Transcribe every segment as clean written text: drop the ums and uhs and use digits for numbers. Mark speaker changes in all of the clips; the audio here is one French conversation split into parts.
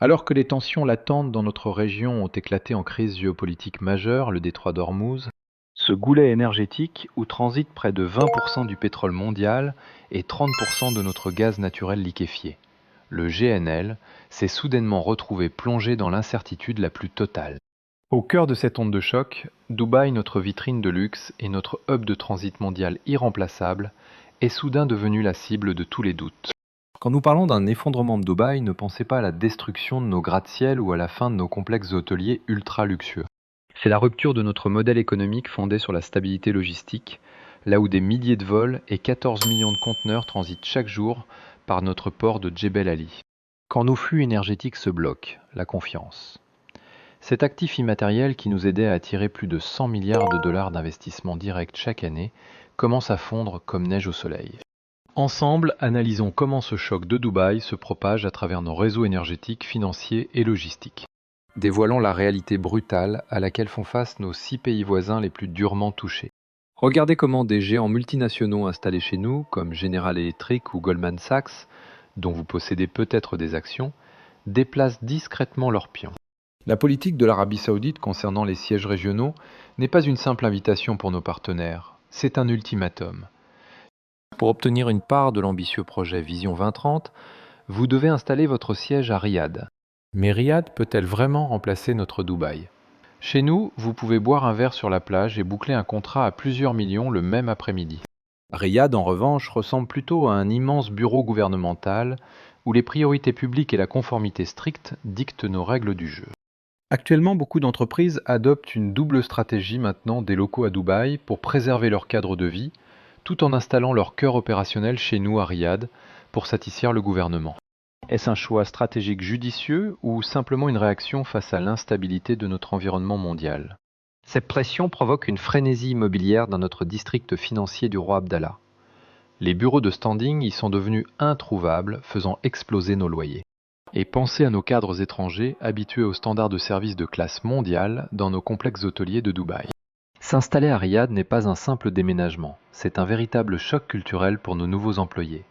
Speaker 1: Alors que les tensions latentes dans notre région ont éclaté en crise géopolitique majeure, le détroit d'Ormuz, ce goulet énergétique où transite près de 20% du pétrole mondial et 30% de notre gaz naturel liquéfié, le GNL, s'est soudainement retrouvé plongé dans l'incertitude la plus totale. Au cœur de cette onde de choc, Dubaï, notre vitrine de luxe et notre hub de transit mondial irremplaçable, est soudain devenu la cible de tous les doutes. Quand nous parlons d'un effondrement de Dubaï, ne pensez pas à la destruction de nos gratte-ciel ou à la fin de nos complexes hôteliers ultra luxueux. C'est la rupture de notre modèle économique fondé sur la stabilité logistique, là où des milliers de vols et 14 millions de conteneurs transitent chaque jour par notre port de Djebel Ali. Quand nos flux énergétiques se bloquent, la confiance. Cet actif immatériel qui nous aidait à attirer plus de 100 milliards de dollars d'investissement direct chaque année commence à fondre comme neige au soleil. Ensemble, analysons comment ce choc de Dubaï se propage à travers nos réseaux énergétiques, financiers et logistiques. Dévoilons la réalité brutale à laquelle font face nos 6 pays voisins les plus durement touchés. Regardez comment des géants multinationaux installés chez nous, comme General Electric ou Goldman Sachs, dont vous possédez peut-être des actions, déplacent discrètement leurs pions. La politique de l'Arabie Saoudite concernant les sièges régionaux n'est pas une simple invitation pour nos partenaires, c'est un ultimatum. Pour obtenir une part de l'ambitieux projet Vision 2030, vous devez installer votre siège à Riyad. Mais Riyad peut-elle vraiment remplacer notre Dubaï ? Chez nous, vous pouvez boire un verre sur la plage et boucler un contrat à plusieurs millions le même après-midi. Riyad, en revanche, ressemble plutôt à un immense bureau gouvernemental où les priorités publiques et la conformité stricte dictent nos règles du jeu. Actuellement, beaucoup d'entreprises adoptent une double stratégie maintenant des locaux à Dubaï pour préserver leur cadre de vie, tout en installant leur cœur opérationnel chez nous à Riyad pour satisfaire le gouvernement. Est-ce un choix stratégique judicieux ou simplement une réaction face à l'instabilité de notre environnement mondial ? Cette pression provoque une frénésie immobilière dans notre district financier du roi Abdallah. Les bureaux de standing y sont devenus introuvables, faisant exploser nos loyers. Et pensez à nos cadres étrangers habitués aux standards de service de classe mondiale dans nos complexes hôteliers de Dubaï. S'installer à Riyad n'est pas un simple déménagement, c'est un véritable choc culturel pour nos nouveaux employés.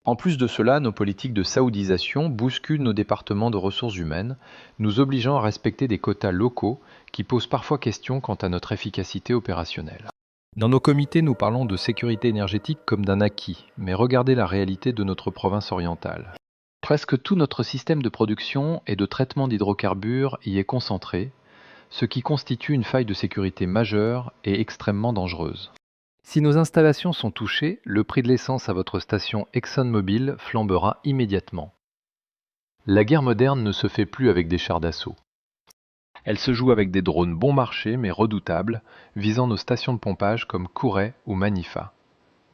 Speaker 1: En plus de cela, nos politiques de saoudisation bousculent nos départements de ressources humaines, nous obligeant à respecter des quotas locaux qui posent parfois question quant à notre efficacité opérationnelle. Dans nos comités, nous parlons de sécurité énergétique comme d'un acquis, mais regardez la réalité de notre province orientale. Presque tout notre système de production et de traitement d'hydrocarbures y est concentré, ce qui constitue une faille de sécurité majeure et extrêmement dangereuse. Si nos installations sont touchées, le prix de l'essence à votre station ExxonMobil flambera immédiatement. La guerre moderne ne se fait plus avec des chars d'assaut. Elle se joue avec des drones bon marché mais redoutables, visant nos stations de pompage comme Kouret ou Manifa.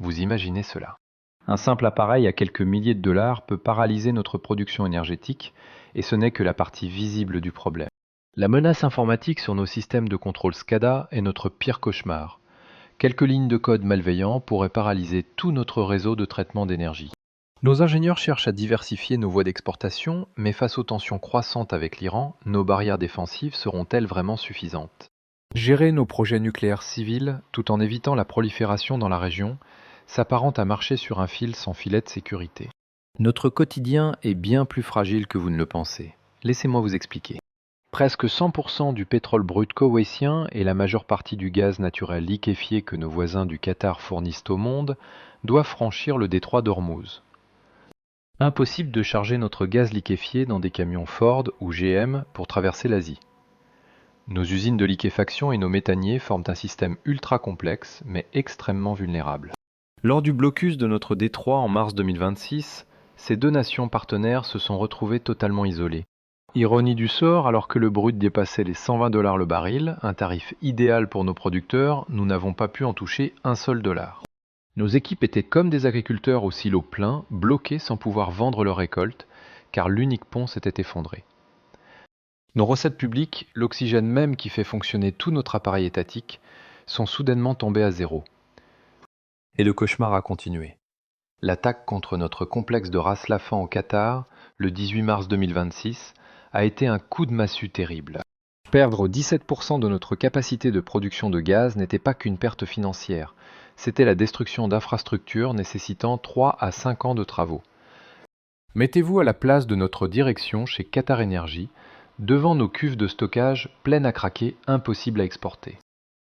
Speaker 1: Vous imaginez cela ? Un simple appareil à quelques milliers de dollars peut paralyser notre production énergétique, et ce n'est que la partie visible du problème. La menace informatique sur nos systèmes de contrôle SCADA est notre pire cauchemar. Quelques lignes de code malveillants pourraient paralyser tout notre réseau de traitement d'énergie. Nos ingénieurs cherchent à diversifier nos voies d'exportation, mais face aux tensions croissantes avec l'Iran, nos barrières défensives seront-elles vraiment suffisantes ? Gérer nos projets nucléaires civils, tout en évitant la prolifération dans la région, s'apparente à marcher sur un fil sans filet de sécurité. Notre quotidien est bien plus fragile que vous ne le pensez. Laissez-moi vous expliquer. Presque 100% du pétrole brut koweïtien et la majeure partie du gaz naturel liquéfié que nos voisins du Qatar fournissent au monde doivent franchir le détroit d'Ormuz. Impossible de charger notre gaz liquéfié dans des camions Ford ou GM pour traverser l'Asie. Nos usines de liquéfaction et nos méthaniers forment un système ultra complexe mais extrêmement vulnérable. Lors du blocus de notre détroit en mars 2026, ces deux nations partenaires se sont retrouvées totalement isolées. Ironie du sort, alors que le brut dépassait les $120 le baril, un tarif idéal pour nos producteurs, nous n'avons pas pu en toucher un seul dollar. Nos équipes étaient comme des agriculteurs au silo plein, bloqués sans pouvoir vendre leurs récoltes, car l'unique pont s'était effondré. Nos recettes publiques, l'oxygène même qui fait fonctionner tout notre appareil étatique, sont soudainement tombées à zéro. Et le cauchemar a continué. L'attaque contre notre complexe de Ras Laffan au Qatar, le 18 mars 2026, a été un coup de massue terrible. Perdre 17% de notre capacité de production de gaz n'était pas qu'une perte financière, c'était la destruction d'infrastructures nécessitant 3 à 5 ans de travaux. Mettez-vous à la place de notre direction chez Qatar Energy, devant nos cuves de stockage pleines à craquer, impossibles à exporter.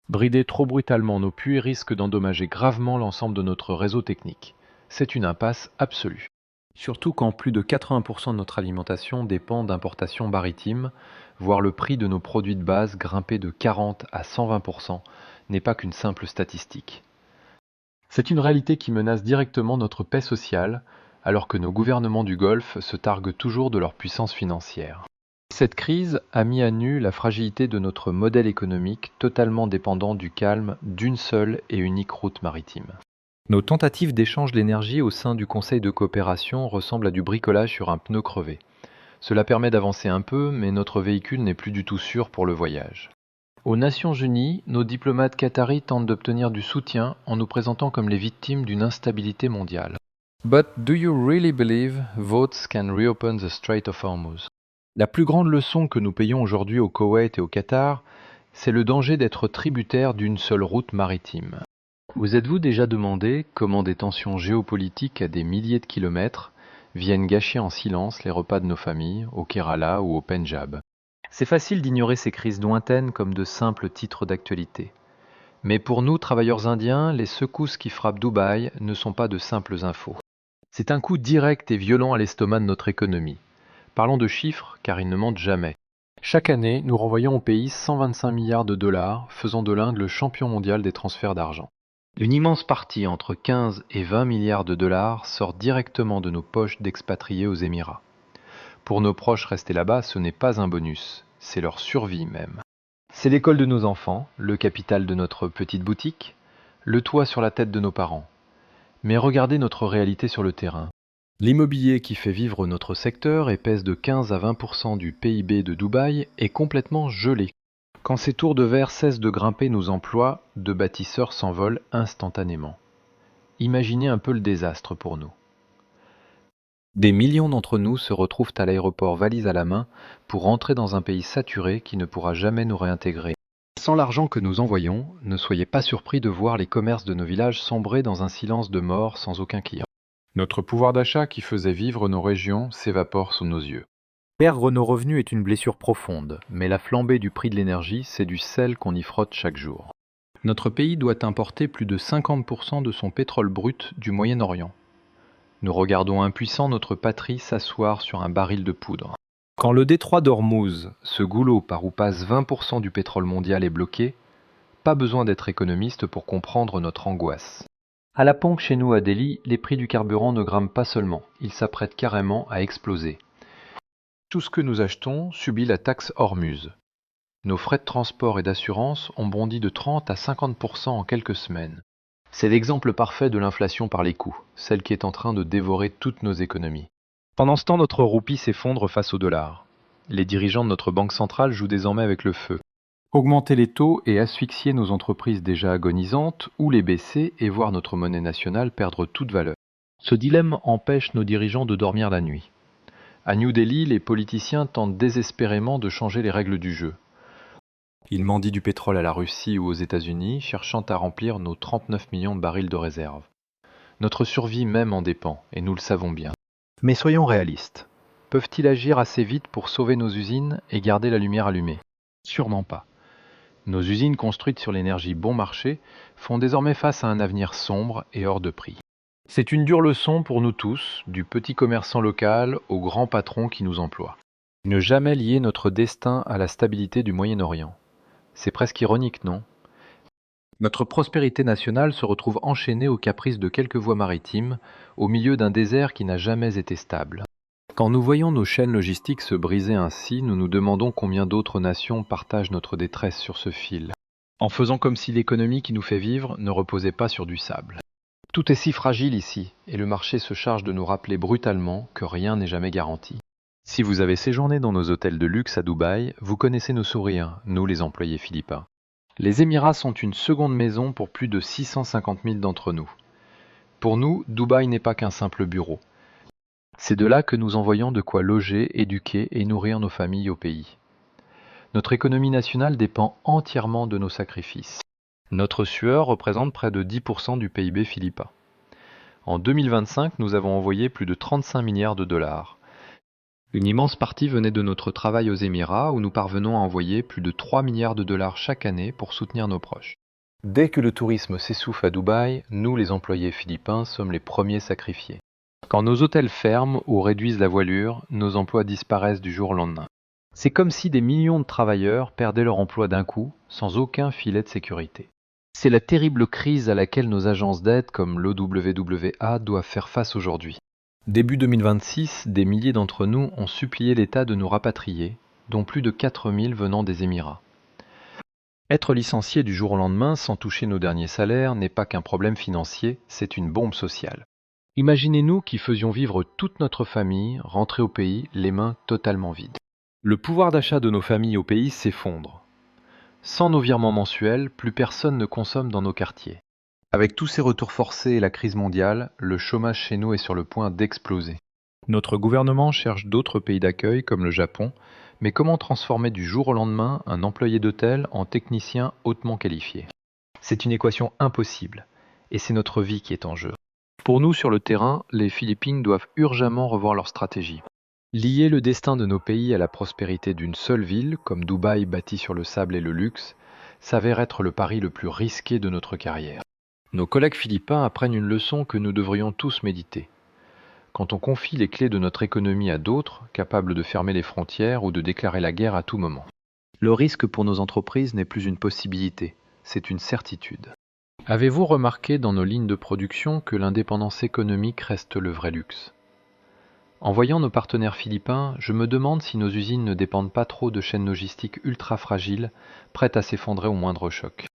Speaker 1: Brider trop brutalement nos puits risque d'endommager gravement l'ensemble de notre réseau technique. C'est une impasse absolue. Surtout quand plus de 80% de notre alimentation dépend d'importations maritimes, voir le prix de nos produits de base grimper de 40 à 120% n'est pas qu'une simple statistique. C'est une réalité qui menace directement notre paix sociale, alors que nos gouvernements du Golfe se targuent toujours de leur puissance financière. Cette crise a mis à nu la fragilité de notre modèle économique totalement dépendant du calme d'une seule et unique route maritime. Nos tentatives d'échange d'énergie au sein du Conseil de coopération ressemblent à du bricolage sur un pneu crevé. Cela permet d'avancer un peu, mais notre véhicule n'est plus du tout sûr pour le voyage. Aux Nations Unies, nos diplomates qataris tentent d'obtenir du soutien en nous présentant comme les victimes d'une instabilité mondiale. But do you really believe votes can reopen the Strait of Hormuz? La plus grande leçon que nous payons aujourd'hui au Koweït et au Qatar, c'est le danger d'être tributaire d'une seule route maritime. Vous êtes-vous déjà demandé comment des tensions géopolitiques à des milliers de kilomètres viennent gâcher en silence les repas de nos familles, au Kerala ou au Pendjab? C'est facile d'ignorer ces crises lointaines comme de simples titres d'actualité. Mais pour nous, travailleurs indiens, les secousses qui frappent Dubaï ne sont pas de simples infos. C'est un coup direct et violent à l'estomac de notre économie. Parlons de chiffres, car ils ne mentent jamais. Chaque année, nous renvoyons au pays 125 milliards de dollars, faisant de l'Inde le champion mondial des transferts d'argent. Une immense partie, entre 15 et 20 milliards de dollars, sort directement de nos poches d'expatriés aux Émirats. Pour nos proches restés là-bas, ce n'est pas un bonus, c'est leur survie même. C'est l'école de nos enfants, le capital de notre petite boutique, le toit sur la tête de nos parents. Mais regardez notre réalité sur le terrain. L'immobilier qui fait vivre notre secteur et pèse de 15 à 20% du PIB de Dubaï est complètement gelé. Quand ces tours de verre cessent de grimper nos emplois, de bâtisseurs s'envolent instantanément. Imaginez un peu le désastre pour nous. Des millions d'entre nous se retrouvent à l'aéroport valise à la main pour rentrer dans un pays saturé qui ne pourra jamais nous réintégrer. Sans l'argent que nous envoyons, ne soyez pas surpris de voir les commerces de nos villages sombrer dans un silence de mort sans aucun client. Notre pouvoir d'achat qui faisait vivre nos régions s'évapore sous nos yeux. Perdre nos revenus est une blessure profonde, mais la flambée du prix de l'énergie, c'est du sel qu'on y frotte chaque jour. Notre pays doit importer plus de 50% de son pétrole brut du Moyen-Orient. Nous regardons impuissants notre patrie s'asseoir sur un baril de poudre. Quand le détroit d'Ormuz, ce goulot par où passe 20% du pétrole mondial, est bloqué, pas besoin d'être économiste pour comprendre notre angoisse. À la pompe chez nous à Delhi, les prix du carburant ne grimpent pas seulement, ils s'apprêtent carrément à exploser. Tout ce que nous achetons subit la taxe Hormuz. Nos frais de transport et d'assurance ont bondi de 30 à 50% en quelques semaines. C'est l'exemple parfait de l'inflation par les coûts, celle qui est en train de dévorer toutes nos économies. Pendant ce temps, notre roupie s'effondre face au dollar. Les dirigeants de notre banque centrale jouent désormais avec le feu. Augmenter les taux et asphyxier nos entreprises déjà agonisantes, ou les baisser et voir notre monnaie nationale perdre toute valeur. Ce dilemme empêche nos dirigeants de dormir la nuit. À New Delhi, les politiciens tentent désespérément de changer les règles du jeu. Ils mendient du pétrole à la Russie ou aux États-Unis, cherchant à remplir nos 39 millions de barils de réserve. Notre survie même en dépend, et nous le savons bien. Mais soyons réalistes. Peuvent-ils agir assez vite pour sauver nos usines et garder la lumière allumée? Sûrement pas. Nos usines construites sur l'énergie bon marché font désormais face à un avenir sombre et hors de prix. C'est une dure leçon pour nous tous, du petit commerçant local au grand patron qui nous emploie. Ne jamais lier notre destin à la stabilité du Moyen-Orient. C'est presque ironique, non? Notre prospérité nationale se retrouve enchaînée aux caprices de quelques voies maritimes, au milieu d'un désert qui n'a jamais été stable. Quand nous voyons nos chaînes logistiques se briser ainsi, nous nous demandons combien d'autres nations partagent notre détresse sur ce fil, en faisant comme si l'économie qui nous fait vivre ne reposait pas sur du sable. Tout est si fragile ici, et le marché se charge de nous rappeler brutalement que rien n'est jamais garanti. Si vous avez séjourné dans nos hôtels de luxe à Dubaï, vous connaissez nos sourires, nous les employés philippins. Les Émirats sont une seconde maison pour plus de 650 000 d'entre nous. Pour nous, Dubaï n'est pas qu'un simple bureau. C'est de là que nous envoyons de quoi loger, éduquer et nourrir nos familles au pays. Notre économie nationale dépend entièrement de nos sacrifices. Notre sueur représente près de 10% du PIB philippin. En 2025, nous avons envoyé plus de 35 milliards de dollars. Une immense partie venait de notre travail aux Émirats, où nous parvenons à envoyer plus de 3 milliards de dollars chaque année pour soutenir nos proches. Dès que le tourisme s'essouffle à Dubaï, nous, les employés philippins, sommes les premiers sacrifiés. Quand nos hôtels ferment ou réduisent la voilure, nos emplois disparaissent du jour au lendemain. C'est comme si des millions de travailleurs perdaient leur emploi d'un coup, sans aucun filet de sécurité. C'est la terrible crise à laquelle nos agences d'aide comme l'OWWA doivent faire face aujourd'hui. Début 2026, des milliers d'entre nous ont supplié l'État de nous rapatrier, dont plus de 4000 venant des Émirats. Être licencié du jour au lendemain sans toucher nos derniers salaires n'est pas qu'un problème financier, c'est une bombe sociale. Imaginez-nous qui faisions vivre toute notre famille, rentrer au pays les mains totalement vides. Le pouvoir d'achat de nos familles au pays s'effondre. Sans nos virements mensuels, plus personne ne consomme dans nos quartiers. Avec tous ces retours forcés et la crise mondiale, le chômage chez nous est sur le point d'exploser. Notre gouvernement cherche d'autres pays d'accueil comme le Japon, mais comment transformer du jour au lendemain un employé d'hôtel en technicien hautement qualifié? C'est une équation impossible, et c'est notre vie qui est en jeu. Pour nous, sur le terrain, les Philippines doivent urgemment revoir leur stratégie. Lier le destin de nos pays à la prospérité d'une seule ville, comme Dubaï bâtie sur le sable et le luxe, s'avère être le pari le plus risqué de notre carrière. Nos collègues philippins apprennent une leçon que nous devrions tous méditer. Quand on confie les clés de notre économie à d'autres, capables de fermer les frontières ou de déclarer la guerre à tout moment. Le risque pour nos entreprises n'est plus une possibilité, c'est une certitude. Avez-vous remarqué dans nos lignes de production que l'indépendance économique reste le vrai luxe? En voyant nos partenaires philippins, je me demande si nos usines ne dépendent pas trop de chaînes logistiques ultra fragiles, prêtes à s'effondrer au moindre choc.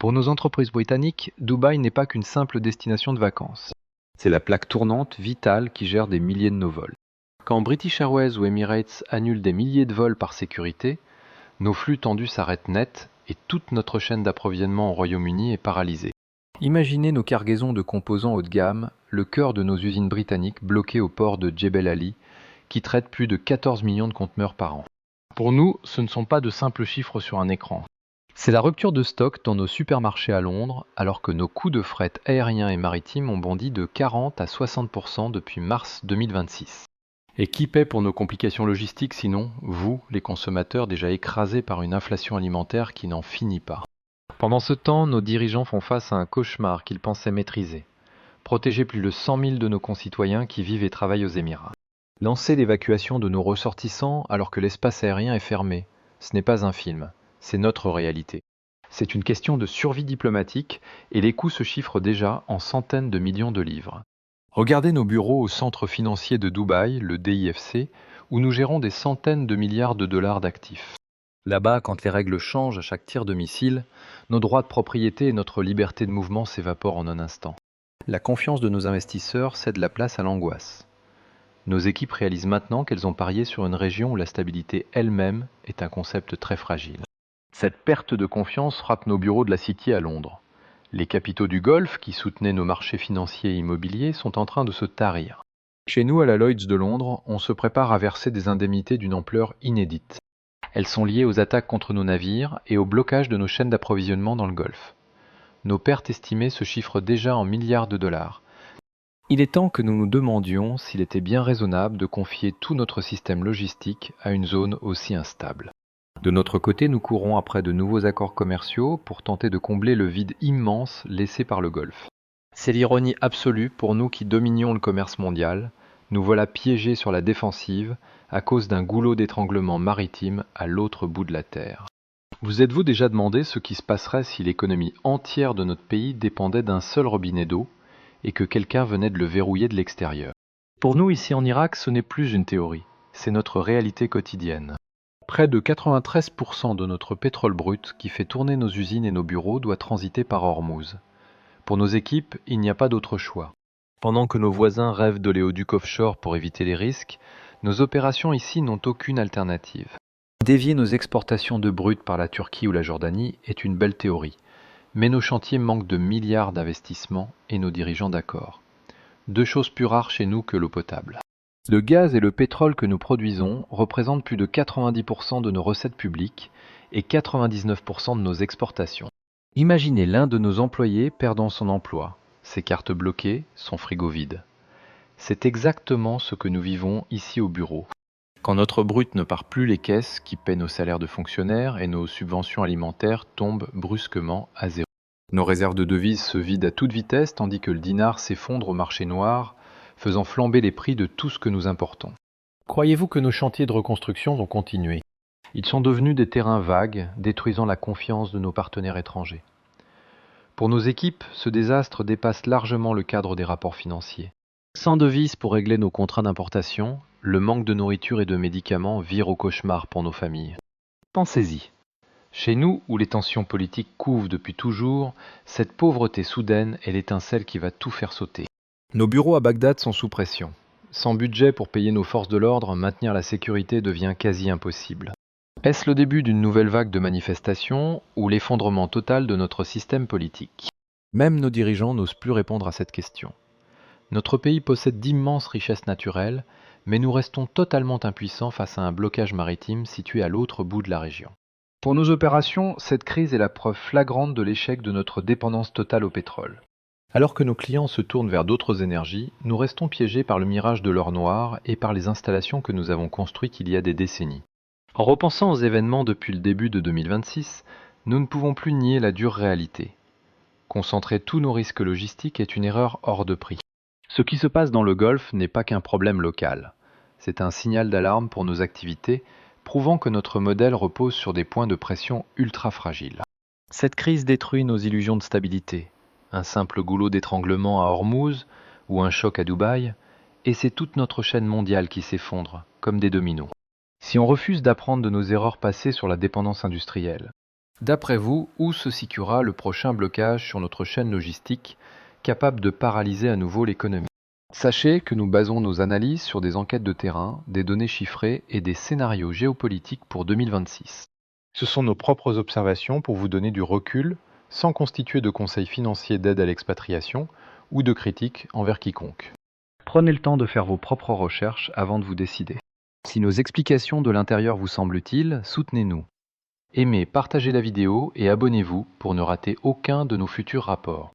Speaker 1: Pour nos entreprises britanniques, Dubaï n'est pas qu'une simple destination de vacances. C'est la plaque tournante vitale qui gère des milliers de nos vols. Quand British Airways ou Emirates annulent des milliers de vols par sécurité, nos flux tendus s'arrêtent net et toute notre chaîne d'approvisionnement au Royaume-Uni est paralysée. Imaginez nos cargaisons de composants haut de gamme, le cœur de nos usines britanniques bloquées au port de Jebel Ali, qui traitent plus de 14 millions de conteneurs par an. Pour nous, ce ne sont pas de simples chiffres sur un écran. C'est la rupture de stock dans nos supermarchés à Londres, alors que nos coûts de fret aérien et maritime ont bondi de 40 à 60% depuis mars 2026. Et qui paie pour nos complications logistiques sinon, vous, les consommateurs déjà écrasés par une inflation alimentaire qui n'en finit pas? Pendant ce temps, nos dirigeants font face à un cauchemar qu'ils pensaient maîtriser. Protéger plus de 100 000 de nos concitoyens qui vivent et travaillent aux Émirats. Lancer l'évacuation de nos ressortissants alors que l'espace aérien est fermé. Ce n'est pas un film. C'est notre réalité. C'est une question de survie diplomatique et les coûts se chiffrent déjà en centaines de millions de livres. Regardez nos bureaux au centre financier de Dubaï, le DIFC, où nous gérons des centaines de milliards de dollars d'actifs. Là-bas, quand les règles changent à chaque tir de missile, nos droits de propriété et notre liberté de mouvement s'évaporent en un instant. La confiance de nos investisseurs cède la place à l'angoisse. Nos équipes réalisent maintenant qu'elles ont parié sur une région où la stabilité elle-même est un concept très fragile. Cette perte de confiance frappe nos bureaux de la City à Londres. Les capitaux du Golfe, qui soutenaient nos marchés financiers et immobiliers, sont en train de se tarir. Chez nous, à la Lloyds de Londres, on se prépare à verser des indemnités d'une ampleur inédite. Elles sont liées aux attaques contre nos navires et au blocage de nos chaînes d'approvisionnement dans le Golfe. Nos pertes estimées se chiffrent déjà en milliards de dollars. Il est temps que nous nous demandions s'il était bien raisonnable de confier tout notre système logistique à une zone aussi instable. De notre côté, nous courons après de nouveaux accords commerciaux pour tenter de combler le vide immense laissé par le Golfe. C'est l'ironie absolue pour nous qui dominions le commerce mondial. Nous voilà piégés sur la défensive à cause d'un goulot d'étranglement maritime à l'autre bout de la Terre. Vous êtes-vous déjà demandé ce qui se passerait si l'économie entière de notre pays dépendait d'un seul robinet d'eau et que quelqu'un venait de le verrouiller de l'extérieur? Pour nous, ici en Irak, ce n'est plus une théorie, c'est notre réalité quotidienne. Près de 93% de notre pétrole brut qui fait tourner nos usines et nos bureaux doit transiter par Hormuz. Pour nos équipes, il n'y a pas d'autre choix. Pendant que nos voisins rêvent d'oléoducs offshore pour éviter les risques, nos opérations ici n'ont aucune alternative. Dévier nos exportations de brut par la Turquie ou la Jordanie est une belle théorie, mais nos chantiers manquent de milliards d'investissements et nos dirigeants d'accord. Deux choses plus rares chez nous que l'eau potable. Le gaz et le pétrole que nous produisons représentent plus de 90% de nos recettes publiques et 99% de nos exportations. Imaginez l'un de nos employés perdant son emploi. ses cartes bloquées, son frigo vide. C'est exactement ce que nous vivons ici au bureau. Quand notre brut ne part plus les caisses qui paient nos salaires de fonctionnaires et nos subventions alimentaires tombent brusquement à zéro. Nos réserves de devises se vident à toute vitesse tandis que le dinar s'effondre au marché noir, faisant flamber les prix de tout ce que nous importons. Croyez-vous que nos chantiers de reconstruction vont continuer? Ils sont devenus des terrains vagues, détruisant la confiance de nos partenaires étrangers. Pour nos équipes, ce désastre dépasse largement le cadre des rapports financiers. Sans devises pour régler nos contrats d'importation, le manque de nourriture et de médicaments vire au cauchemar pour nos familles. Pensez-y. Chez nous, où les tensions politiques couvent depuis toujours, cette pauvreté soudaine est l'étincelle qui va tout faire sauter. Nos bureaux à Bagdad sont sous pression. Sans budget pour payer nos forces de l'ordre, maintenir la sécurité devient quasi impossible. Est-ce le début d'une nouvelle vague de manifestations ou l'effondrement total de notre système politique? Même nos dirigeants n'osent plus répondre à cette question. Notre pays possède d'immenses richesses naturelles, mais nous restons totalement impuissants face à un blocage maritime situé à l'autre bout de la région. Pour nos opérations, cette crise est la preuve flagrante de l'échec de notre dépendance totale au pétrole. Alors que nos clients se tournent vers d'autres énergies, nous restons piégés par le mirage de l'or noir et par les installations que nous avons construites il y a des décennies. En repensant aux événements depuis le début de 2026, nous ne pouvons plus nier la dure réalité. Concentrer tous nos risques logistiques est une erreur hors de prix. Ce qui se passe dans le Golfe n'est pas qu'un problème local. C'est un signal d'alarme pour nos activités, prouvant que notre modèle repose sur des points de pression ultra fragiles. Cette crise détruit nos illusions de stabilité. Un simple goulot d'étranglement à Hormuz ou un choc à Dubaï, et c'est toute notre chaîne mondiale qui s'effondre, comme des dominos. Si on refuse d'apprendre de nos erreurs passées sur la dépendance industrielle, d'après vous, où se situera le prochain blocage sur notre chaîne logistique capable de paralyser à nouveau l'économie? Sachez que nous basons nos analyses sur des enquêtes de terrain, des données chiffrées et des scénarios géopolitiques pour 2026. Ce sont nos propres observations pour vous donner du recul, sans constituer de conseils financiers d'aide à l'expatriation ou de critiques envers quiconque. Prenez le temps de faire vos propres recherches avant de vous décider. Si nos explications de l'intérieur vous semblent utiles, soutenez-nous. Aimez, partagez la vidéo et abonnez-vous pour ne rater aucun de nos futurs rapports.